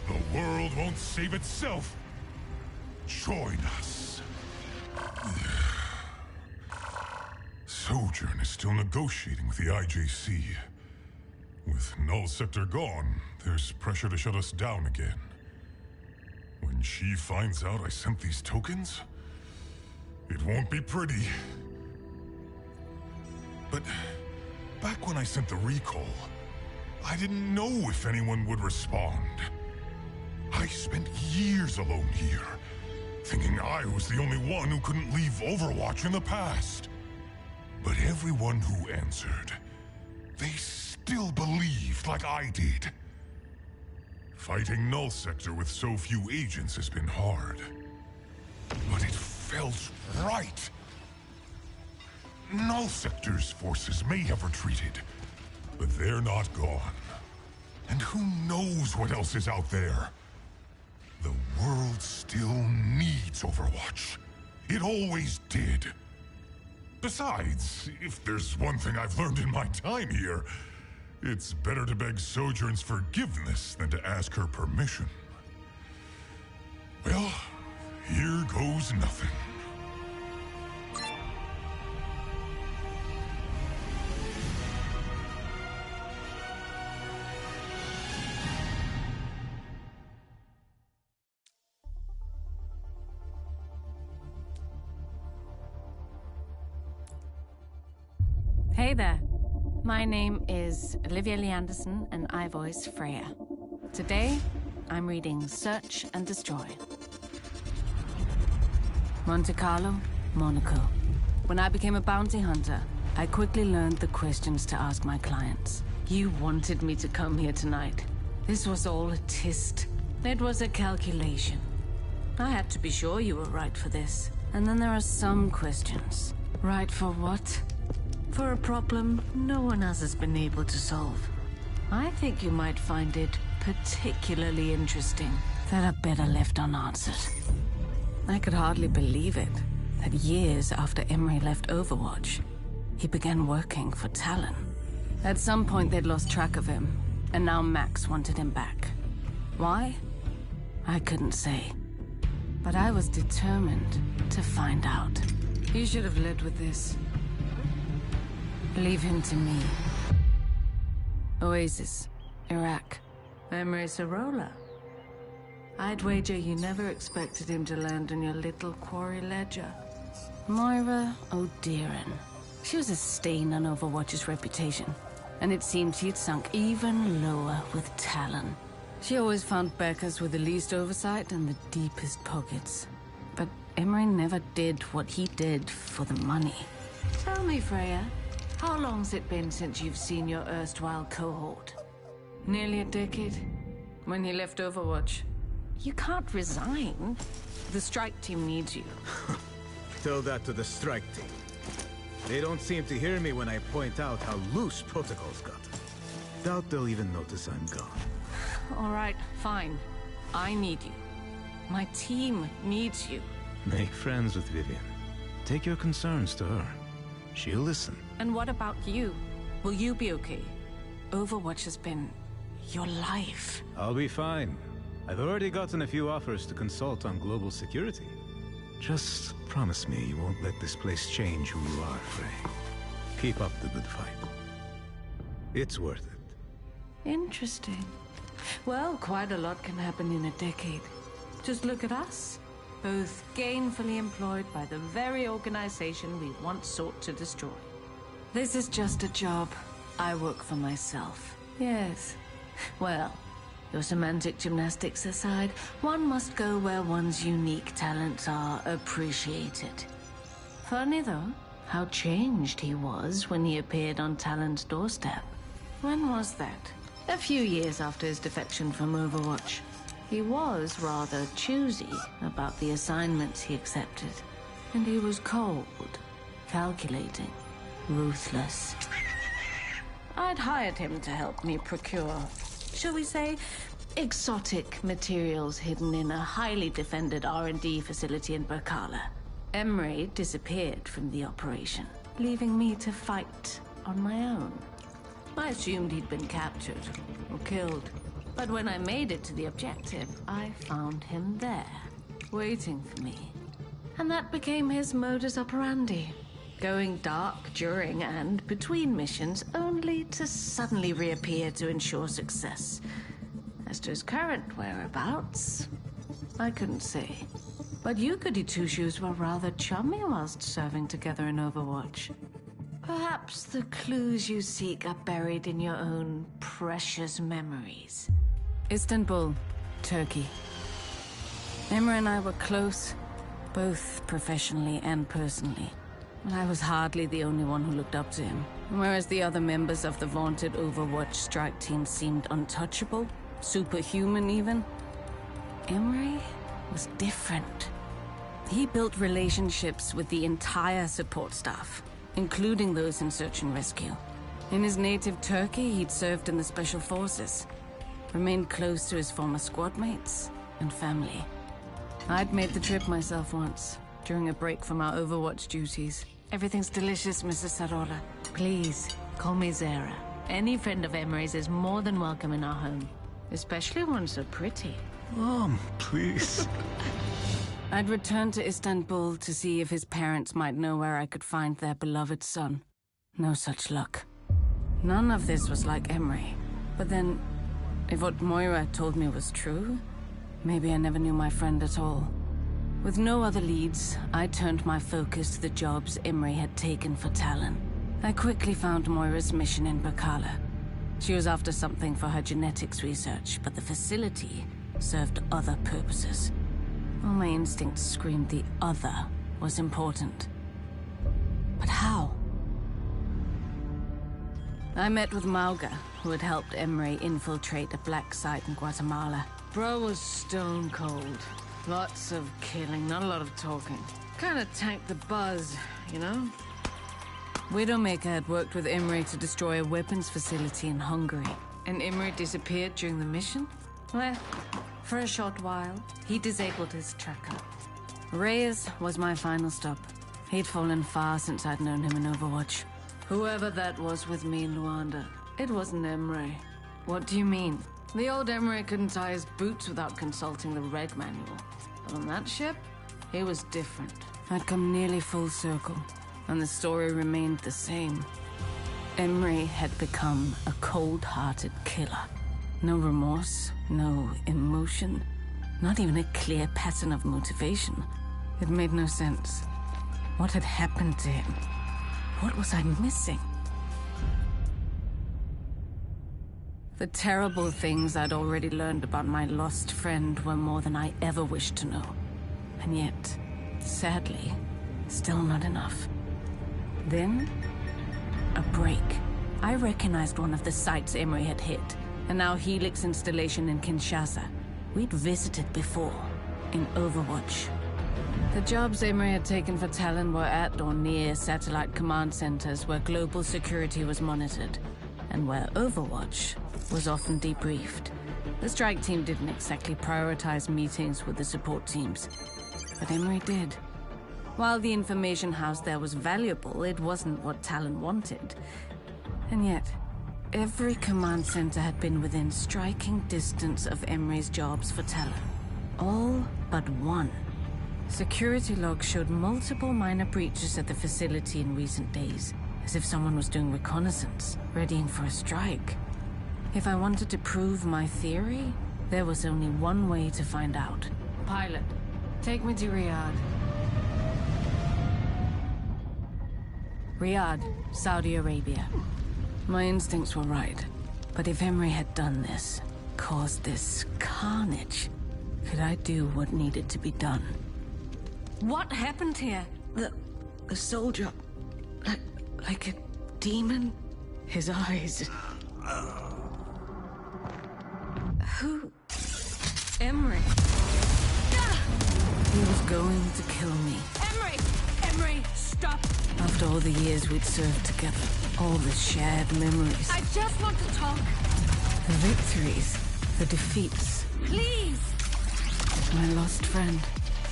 The world won't save itself. Join us. Sojourn is still negotiating with the IJC. With Null Sector gone, there's pressure to shut us down again. When she finds out I sent these tokens, it won't be pretty. But back when I sent the recall, I didn't know if anyone would respond. I spent years alone here, thinking I was the only one who couldn't leave Overwatch in the past. But everyone who answered, they still believed like I did. Fighting Null Sector with so few agents has been hard. But it felt right. Null Sector's forces may have retreated, but they're not gone. And who knows what else is out there? The world still needs Overwatch. It always did. Besides, if there's one thing I've learned in my time here, it's better to beg Sojourn's forgiveness than to ask her permission. Well, here goes nothing. Hey there. My name is Olivia Lee Anderson, and I voice Freya. Today, I'm reading Search and Destroy. Monte Carlo, Monaco. When I became a bounty hunter, I quickly learned the questions to ask my clients. You wanted me to come here tonight. This was all a test. It was a calculation. I had to be sure you were right for this. And then there are some questions. Right for what? For a problem no one else has been able to solve. I think you might find it particularly interesting that are better left unanswered. I could hardly believe it, that years after Emery left Overwatch, he began working for Talon. At some point they'd lost track of him, and now Max wanted him back. Why? I couldn't say. But I was determined to find out. You should have led with this. Leave him to me. Oasis, Iraq, Emery Sorolla. I'd wager you never expected him to land on your little quarry ledger. Moira O'Dearan. She was a stain on Overwatch's reputation, and it seemed she'd sunk even lower with Talon. She always found Beckers with the least oversight and the deepest pockets. But Emery never did what he did for the money. Tell me, Freya, how long's it been since you've seen your erstwhile cohort? Nearly a decade. When he left Overwatch. You can't resign. The strike team needs you. Tell that to the strike team. They don't seem to hear me when I point out how loose protocols got. Doubt they'll even notice I'm gone. All right, fine. I need you. My team needs you. Make friends with Vivian. Take your concerns to her. She'll listen. And what about you? Will you be okay? Overwatch has been your life. I'll be fine. I've already gotten a few offers to consult on global security. Just promise me you won't let this place change who you are, Frey. Keep up the good fight. It's worth it. Interesting. Well, quite a lot can happen in a decade. Just look at us. Both gainfully employed by the very organization we once sought to destroy. This is just a job. I work for myself. Yes. Well, your semantic gymnastics aside, one must go where one's unique talents are appreciated. Funny though, how changed he was when he appeared on Talon's doorstep. When was that? A few years after his defection from Overwatch. He was rather choosy about the assignments he accepted. And he was cold, calculating, ruthless. I'd hired him to help me procure, shall we say, exotic materials hidden in a highly defended R&D facility in Berkala. Emre disappeared from the operation, leaving me to fight on my own. I assumed he'd been captured or killed. But when I made it to the objective, I found him there, waiting for me. And that became his modus operandi. Going dark during and between missions, only to suddenly reappear to ensure success. As to his current whereabouts, I couldn't say. But you goody two-shoes were rather chummy whilst serving together in Overwatch. Perhaps the clues you seek are buried in your own precious memories. Istanbul, Turkey. Emre and I were close, both professionally and personally. But I was hardly the only one who looked up to him. Whereas the other members of the vaunted Overwatch strike team seemed untouchable, superhuman even, Emre was different. He built relationships with the entire support staff, including those in search and rescue. In his native Turkey, he'd served in the Special Forces, remained close to his former squad mates and family. I'd made the trip myself once, during a break from our Overwatch duties. Everything's delicious, Mrs. Sarola. Please, call me Zara. Any friend of Emre's is more than welcome in our home, especially one so pretty. Mom, please. I'd returned to Istanbul to see if his parents might know where I could find their beloved son. No such luck. None of this was like Emre. But then, if what Moira told me was true, maybe I never knew my friend at all. With no other leads, I turned my focus to the jobs Emre had taken for Talon. I quickly found Moira's mission in Berkala. She was after something for her genetics research, but the facility served other purposes. All my instincts screamed the other was important. But how? I met with Mauga, who had helped Emre infiltrate a black site in Guatemala. Bro was stone cold. Lots of killing, not a lot of talking. Kinda tanked the buzz, you know? Widowmaker had worked with Emre to destroy a weapons facility in Hungary. And Emre disappeared during the mission? Well, for a short while, he disabled his tracker. Reyes was my final stop. He'd fallen far since I'd known him in Overwatch. Whoever that was with me in Luanda, it wasn't Emre. What do you mean? The old Emre couldn't tie his boots without consulting the Red Manual. But on that ship, he was different. I'd come nearly full circle, and the story remained the same. Emre had become a cold-hearted killer. No remorse, no emotion, not even a clear pattern of motivation. It made no sense. What had happened to him? What was I missing? The terrible things I'd already learned about my lost friend were more than I ever wished to know. And yet, sadly, still not enough. Then, a break. I recognized one of the sites Emre had hit, and now Helix installation in Kinshasa. We'd visited before, in Overwatch. The jobs Emre had taken for Talon were at or near satellite command centers where global security was monitored, and where Overwatch was often debriefed. The strike team didn't exactly prioritize meetings with the support teams, but Emre did. While the information housed there was valuable, it wasn't what Talon wanted. And yet, every command center had been within striking distance of Emery's jobs for Talon. All but one. Security logs showed multiple minor breaches at the facility in recent days, as if someone was doing reconnaissance, readying for a strike. If I wanted to prove my theory, there was only one way to find out. Pilot, take me to Riyadh. Riyadh, Saudi Arabia. My instincts were right, but if Emery had done this, caused this carnage, could I do what needed to be done? What happened here? The soldier, like a demon? His eyes. Who? Emery. He was going to kill me. Emery! Emery, stop! After all the years we'd served together, all the shared memories. I just want to talk. The victories, the defeats. Please! My lost friend.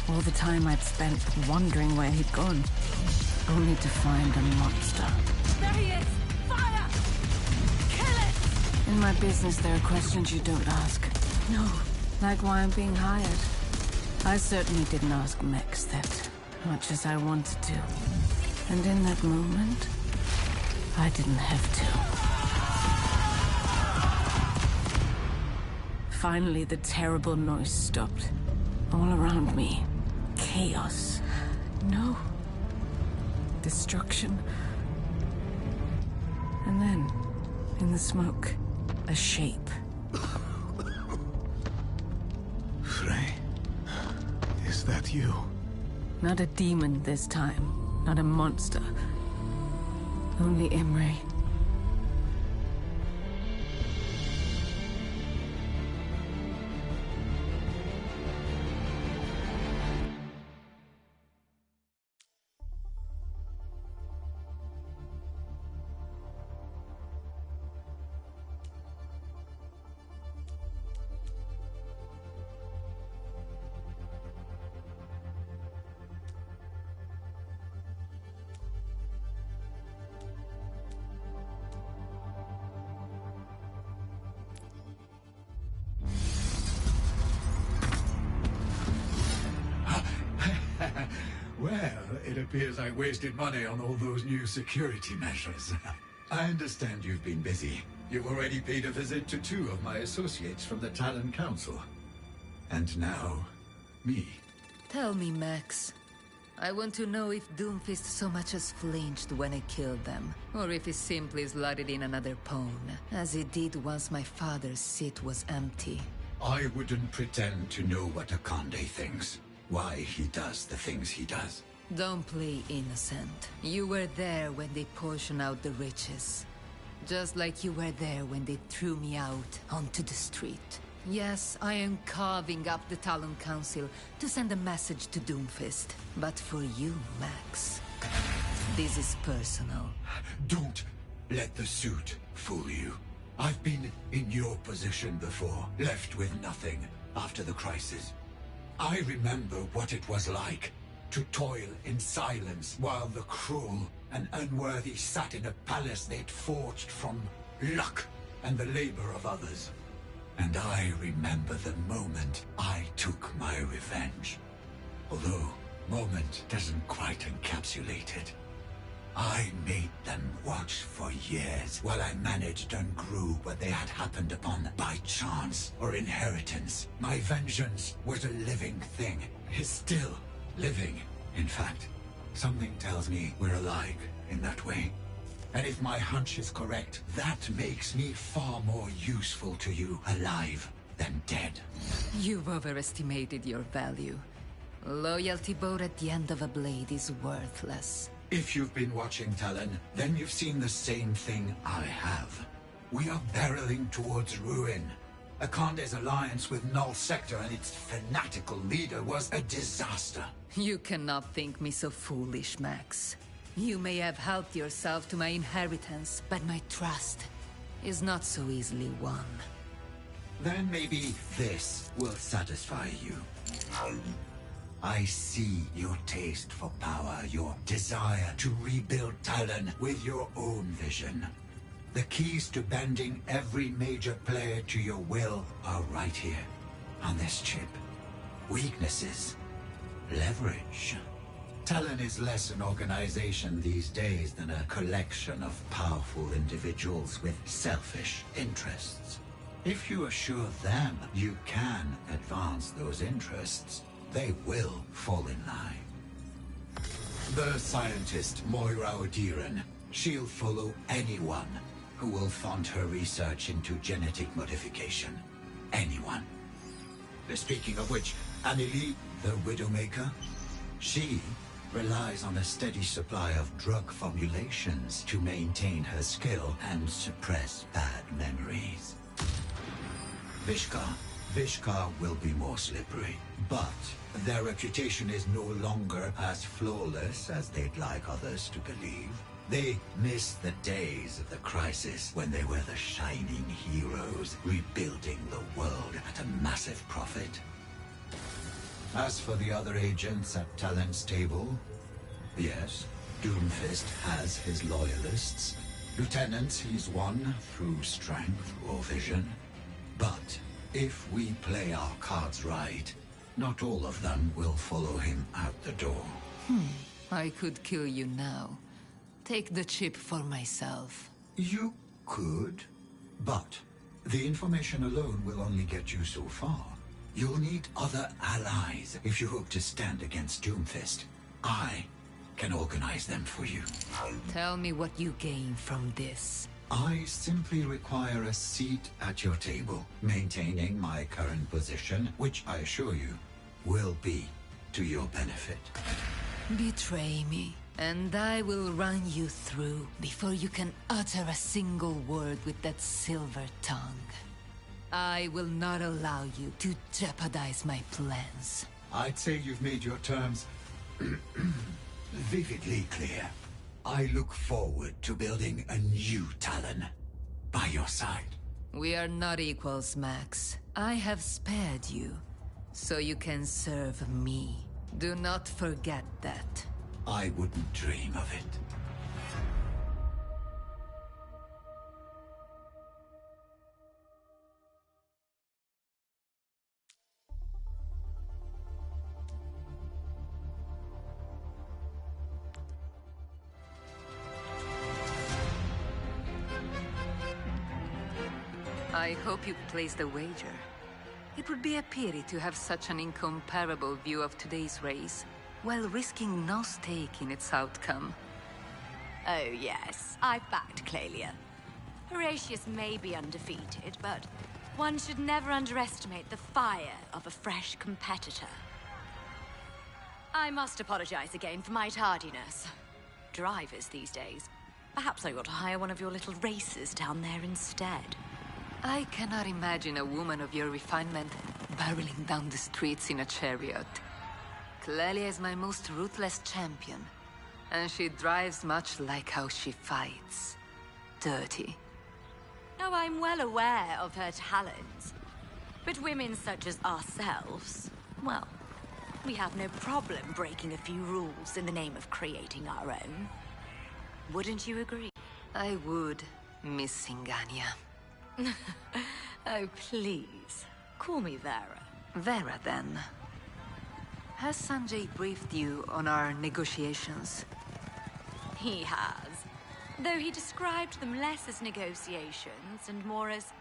All the time I'd spent wondering where he'd gone, only to find a monster. There he is! Fire! Kill it! In my business, there are questions you don't ask. No, like why I'm being hired. I certainly didn't ask Mex that, much as I wanted to. And in that moment, I didn't have to. Finally, the terrible noise stopped. All around me, chaos. No. Destruction. And then, in the smoke, a shape. Frey, is that you? Not a demon this time. Not a monster. Only Emery. Well, it appears I wasted money on all those new security measures. I understand you've been busy. You've already paid a visit to 2 of my associates from the Talon Council. And now, me. Tell me, Max. I want to know if Doomfist so much as flinched when I killed them, or if he simply slotted in another pawn, as he did once my father's seat was empty. I wouldn't pretend to know what Akande thinks. Why he does the things he does. Don't play innocent. You were there when they portioned out the riches. Just like you were there when they threw me out onto the street. Yes, I am carving up the Talon Council to send a message to Doomfist. But for you, Max, this is personal. Don't let the suit fool you. I've been in your position before, left with nothing after the crisis. I remember what it was like to toil in silence while the cruel and unworthy sat in a palace they'd forged from luck and the labor of others. And I remember the moment I took my revenge. Although moment doesn't quite encapsulate it. I made them watch for years while I managed and grew what they had happened upon by chance or inheritance. My vengeance was a living thing. Is still living. In fact, something tells me we're alike in that way. And if my hunch is correct, that makes me far more useful to you alive than dead. You've overestimated your value. Loyalty bowed at the end of a blade is worthless. If you've been watching Talon, then you've seen the same thing I have. We are barreling towards ruin. Akande's alliance with Null Sector and its fanatical leader was a disaster. You cannot think me so foolish, Max. You may have helped yourself to my inheritance, but my trust is not so easily won. Then maybe this will satisfy you. I see your taste for power, your desire to rebuild Talon with your own vision. The keys to bending every major player to your will are right here, on this chip. Weaknesses. Leverage. Talon is less an organization these days than a collection of powerful individuals with selfish interests. If you assure them you can advance those interests, they will fall in line. The scientist, Moira Odiran, she'll follow anyone who will fund her research into genetic modification. Anyone. Speaking of which, Annelie, the Widowmaker, she relies on a steady supply of drug formulations to maintain her skill and suppress bad memories. Vishkar will be more slippery, but their reputation is no longer as flawless as they'd like others to believe. They miss the days of the crisis when they were the shining heroes, rebuilding the world at a massive profit. As for the other agents at Talon's table, yes, Doomfist has his loyalists. Lieutenants he's won through strength or vision. But if we play our cards right, not all of them will follow him out the door. I could kill you now. Take the chip for myself. You could, but the information alone will only get you so far. You'll need other allies if you hope to stand against Doomfist. I can organize them for you. Tell me what you gain from this. I simply require a seat at your table, maintaining my current position, which I assure you will be to your benefit. Betray me, and I will run you through before you can utter a single word with that silver tongue. I will not allow you to jeopardize my plans. I'd say you've made your terms vividly clear. I look forward to building a new Talon by your side. We are not equals, Max. I have spared you, so you can serve me. Do not forget that. I wouldn't dream of it. I hope you placed a wager. It would be a pity to have such an incomparable view of today's race, while risking no stake in its outcome. Oh yes, I've backed Clelia. Horatius may be undefeated, but one should never underestimate the fire of a fresh competitor. I must apologize again for my tardiness. Drivers these days. Perhaps I ought to hire one of your little racers down there instead. I cannot imagine a woman of your refinement barreling down the streets in a chariot. Clelia is my most ruthless champion, and she drives much like how she fights. Dirty. Oh, I'm well aware of her talents. But women such as ourselves, well, we have no problem breaking a few rules in the name of creating our own. Wouldn't you agree? I would, Miss Singania. Oh, please. Call me Vera. Vera, then. Has Sanjay briefed you on our negotiations? He has. Though he described them less as negotiations and more as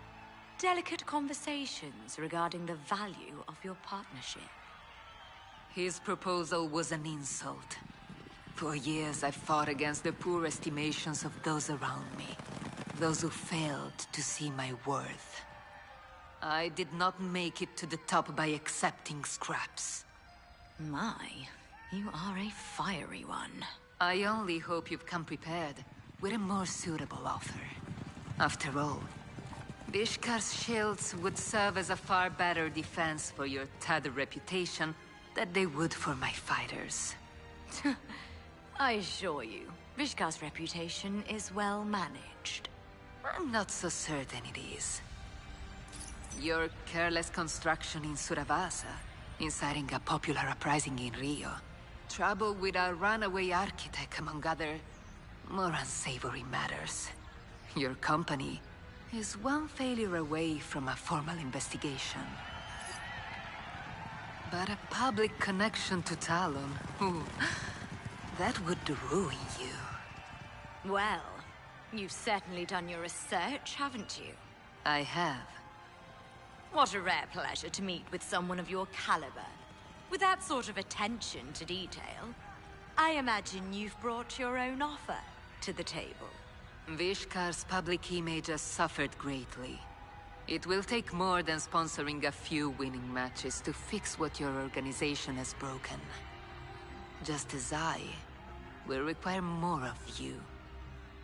delicate conversations regarding the value of your partnership. His proposal was an insult. For years I've fought against the poor estimations of those around me. Those who failed to see my worth. I did not make it to the top by accepting scraps. My, you are a fiery one. I only hope you've come prepared with a more suitable offer. After all, Vishkar's shields would serve as a far better defense for your tattered reputation than they would for my fighters. I assure you, Vishkar's reputation is well managed. I'm not so certain it is. Your careless construction in Suravasa, inciting a popular uprising in Rio, trouble with a runaway architect, among other more unsavory matters. Your company is one failure away from a formal investigation. But a public connection to Talon, ooh, that would ruin you. Well, you've certainly done your research, haven't you? I have. What a rare pleasure to meet with someone of your caliber. With that sort of attention to detail, I imagine you've brought your own offer to the table. Vishkar's public image has suffered greatly. It will take more than sponsoring a few winning matches to fix what your organization has broken. Just as I will require more of you,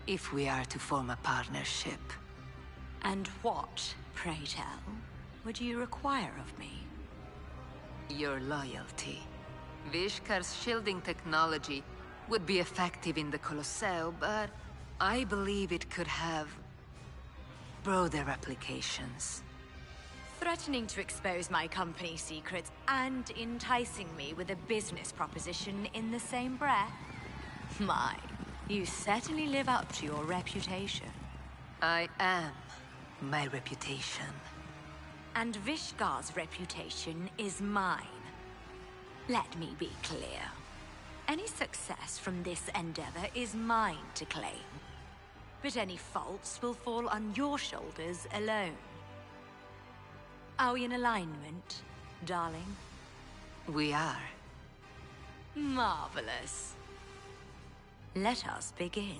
if we are to form a partnership. And what, pray tell, would you require of me? Your loyalty. Vishkar's shielding technology would be effective in the Colosseo, but I believe it could have broader applications. Threatening to expose my company's secrets and enticing me with a business proposition in the same breath? My, you certainly live up to your reputation. I am my reputation. And Vishkar's reputation is mine. Let me be clear. Any success from this endeavor is mine to claim. But any faults will fall on your shoulders alone. Are we in alignment, darling? We are. Marvelous. Let us begin.